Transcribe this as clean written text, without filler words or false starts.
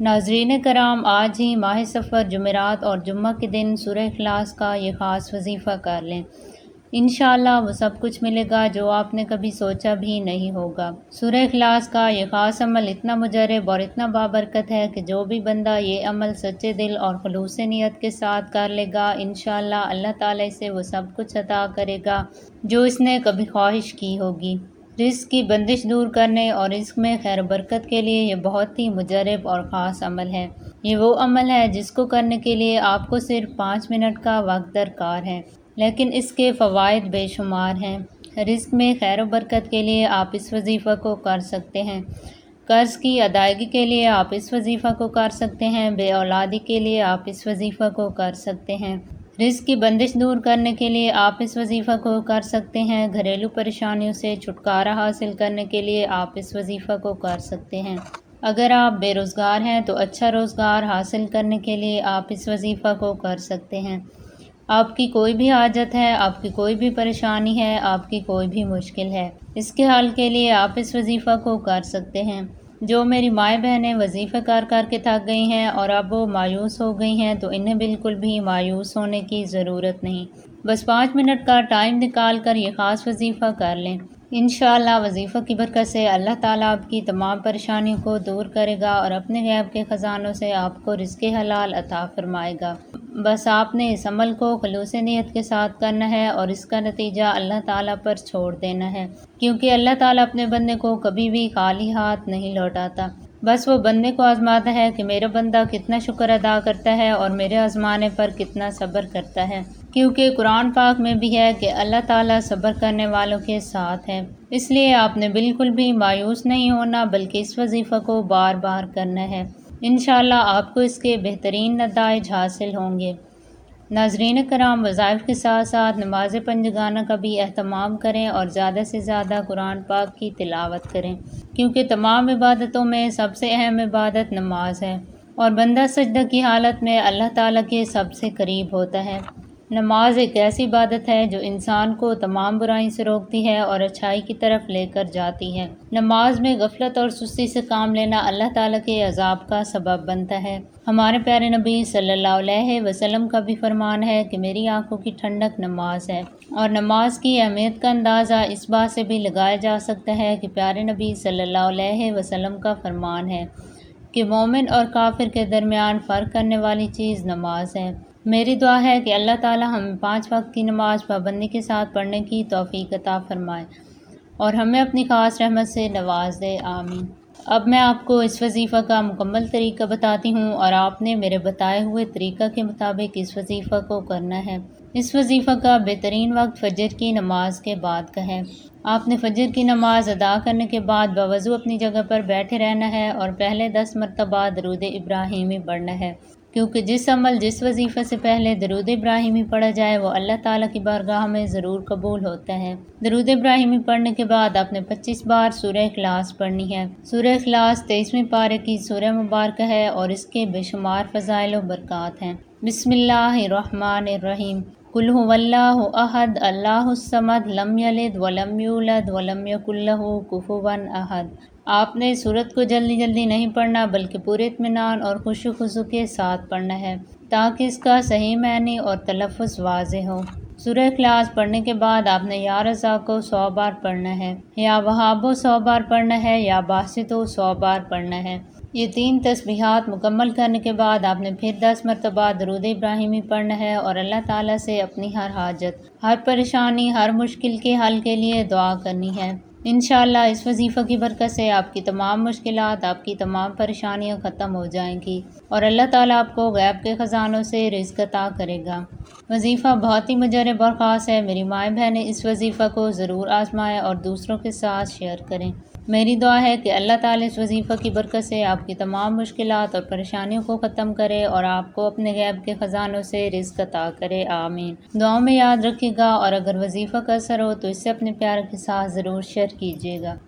ناظرین کرام، آج ہی ماہ سفر جمعرات اور جمعہ کے دن سورہ اخلاص کا یہ خاص وظیفہ کر لیں۔ انشاءاللہ وہ سب کچھ ملے گا جو آپ نے کبھی سوچا بھی نہیں ہوگا۔ سورہ اخلاص کا یہ خاص عمل اتنا مجرب اور اتنا بابرکت ہے کہ جو بھی بندہ یہ عمل سچے دل اور خلوص نیت کے ساتھ کر لے گا، انشاءاللہ اللہ تعالیٰ اسے وہ سب کچھ عطا کرے گا جو اس نے کبھی خواہش کی ہوگی۔ رزق کی بندش دور کرنے اور رزق میں خیر و برکت کے لیے یہ بہت ہی مجرب اور خاص عمل ہے۔ یہ وہ عمل ہے جس کو کرنے کے لیے آپ کو صرف 5 منٹ کا وقت درکار ہے، لیکن اس کے فوائد بے شمار ہیں۔ رزق میں خیر و برکت کے لیے آپ اس وظیفہ کو کر سکتے ہیں، قرض کی ادائیگی کے لیے آپ اس وظیفہ کو کر سکتے ہیں، بے اولادی کے لیے آپ اس وظیفہ کو کر سکتے ہیں، رزق کی بندش دور کرنے کے لیے آپ اس وظیفہ کو کر سکتے ہیں، گھریلو پریشانیوں سے چھٹکارا حاصل کرنے کے لیے آپ اس وظیفہ کو کر سکتے ہیں۔ اگر آپ بے روزگار ہیں تو اچھا روزگار حاصل کرنے کے لیے آپ اس وظیفہ کو کر سکتے ہیں۔ آپ کی کوئی بھی حاجت ہے، آپ کی کوئی بھی پریشانی ہے، آپ کی کوئی بھی مشکل ہے، اس کے حل کے لیے آپ اس وظیفہ کو کر سکتے ہیں۔ جو میری مائیں بہنیں وظیفہ کر کے تھک گئی ہیں اور اب وہ مایوس ہو گئی ہیں تو انہیں بالکل بھی مایوس ہونے کی ضرورت نہیں۔ بس 5 منٹ کا ٹائم نکال کر یہ خاص وظیفہ کر لیں۔ انشاءاللہ وظیفہ کی برکت سے اللہ تعالیٰ آپ کی تمام پریشانیوں کو دور کرے گا اور اپنے غیب کے خزانوں سے آپ کو رزق حلال عطا فرمائے گا۔ بس آپ نے اس عمل کو خلوص نیت کے ساتھ کرنا ہے اور اس کا نتیجہ اللہ تعالیٰ پر چھوڑ دینا ہے، کیونکہ اللہ تعالیٰ اپنے بندے کو کبھی بھی خالی ہاتھ نہیں لوٹاتا۔ بس وہ بندے کو آزماتا ہے کہ میرا بندہ کتنا شکر ادا کرتا ہے اور میرے آزمانے پر کتنا صبر کرتا ہے، کیونکہ قرآن پاک میں بھی ہے کہ اللہ تعالیٰ صبر کرنے والوں کے ساتھ ہے۔ اس لیے آپ نے بالکل بھی مایوس نہیں ہونا بلکہ اس وظیفہ کو بار بار کرنا ہے۔ انشاءاللہ آپ کو اس کے بہترین نتائج حاصل ہوں گے۔ ناظرین کرام، وظائف کے ساتھ ساتھ نماز پنجگانہ کا بھی اہتمام کریں اور زیادہ سے زیادہ قرآن پاک کی تلاوت کریں، کیونکہ تمام عبادتوں میں سب سے اہم عبادت نماز ہے اور بندہ سجدہ کی حالت میں اللہ تعالیٰ کے سب سے قریب ہوتا ہے۔ نماز ایک ایسی عبادت ہے جو انسان کو تمام برائیوں سے روکتی ہے اور اچھائی کی طرف لے کر جاتی ہے۔ نماز میں غفلت اور سستی سے کام لینا اللہ تعالیٰ کے عذاب کا سبب بنتا ہے۔ ہمارے پیارے نبی صلی اللہ علیہ وسلم کا بھی فرمان ہے کہ میری آنکھوں کی ٹھنڈک نماز ہے، اور نماز کی اہمیت کا اندازہ اس بات سے بھی لگایا جا سکتا ہے کہ پیارے نبی صلی اللہ علیہ وسلم کا فرمان ہے کہ مومن اور کافر کے درمیان فرق کرنے والی چیز نماز ہے۔ میری دعا ہے کہ اللہ تعالیٰ ہمیں 5 وقت کی نماز پابندی کے ساتھ پڑھنے کی توفیق عطا فرمائے اور ہمیں اپنی خاص رحمت سے نواز دے، آمین۔ اب میں آپ کو اس وظیفہ کا مکمل طریقہ بتاتی ہوں اور آپ نے میرے بتائے ہوئے طریقہ کے مطابق اس وظیفہ کو کرنا ہے۔ اس وظیفہ کا بہترین وقت فجر کی نماز کے بعد کا ہے۔ آپ نے فجر کی نماز ادا کرنے کے بعد باوضو اپنی جگہ پر بیٹھے رہنا ہے اور پہلے 10 مرتبہ درود ابراہیمی پڑھنا ہے، کیونکہ جس وظیفے سے پہلے درود ابراہیمی پڑھا جائے وہ اللہ تعالیٰ کی بارگاہ میں ضرور قبول ہوتا ہے۔ درود ابراہیمی پڑھنے کے بعد آپ نے 25 بار سورہ اخلاص پڑھنی ہے۔ سورہ اخلاص 23ویں پارے کی سورہ مبارکہ ہے اور اس کے بے شمار فضائل و برکات ہیں۔ بسم اللہ الرحمن الرحیم۔ قل هو اللہ احد اللہ الصمد لم یلد ولم یولد ولم یکن لہ کفوا احد۔ آپ نے سورت کو جلدی نہیں پڑھنا بلکہ پورے اطمینان اور خشوع و خضوع کے ساتھ پڑھنا ہے تاکہ اس کا صحیح معنی اور تلفظ واضح ہو۔ سورہ اخلاص پڑھنے کے بعد آپ نے یا رزاق کو 100 بار پڑھنا ہے، یا وہاب کو 100 بار پڑھنا ہے، یا باسط کو 100 بار پڑھنا ہے۔ یہ 3 تسبیحات مکمل کرنے کے بعد آپ نے پھر 10 مرتبہ درود ابراہیمی پڑھنا ہے اور اللہ تعالیٰ سے اپنی ہر حاجت، ہر پریشانی، ہر مشکل کے حل کے لیے دعا کرنی ہے۔ انشاءاللہ اس وظیفہ کی برکت سے آپ کی تمام مشکلات، آپ کی تمام پریشانیاں ختم ہو جائیں گی اور اللہ تعالیٰ آپ کو غیب کے خزانوں سے رزق عطا کرے گا۔ وظیفہ بہت ہی مجرب اور خاص ہے۔ میری مائیں بہنیں اس وظیفہ کو ضرور آزمائیں اور دوسروں کے ساتھ شیئر کریں۔ میری دعا ہے کہ اللہ تعالیٰ اس وظیفہ کی برکت سے آپ کی تمام مشکلات اور پریشانیوں کو ختم کرے اور آپ کو اپنے غیب کے خزانوں سے رزق عطا کرے، آمین۔ دعاؤں میں یاد رکھیے گا اور اگر وظیفہ کا اثر ہو تو اس سے اپنے پیار کے ساتھ ضرور شیئر کیجیے گا۔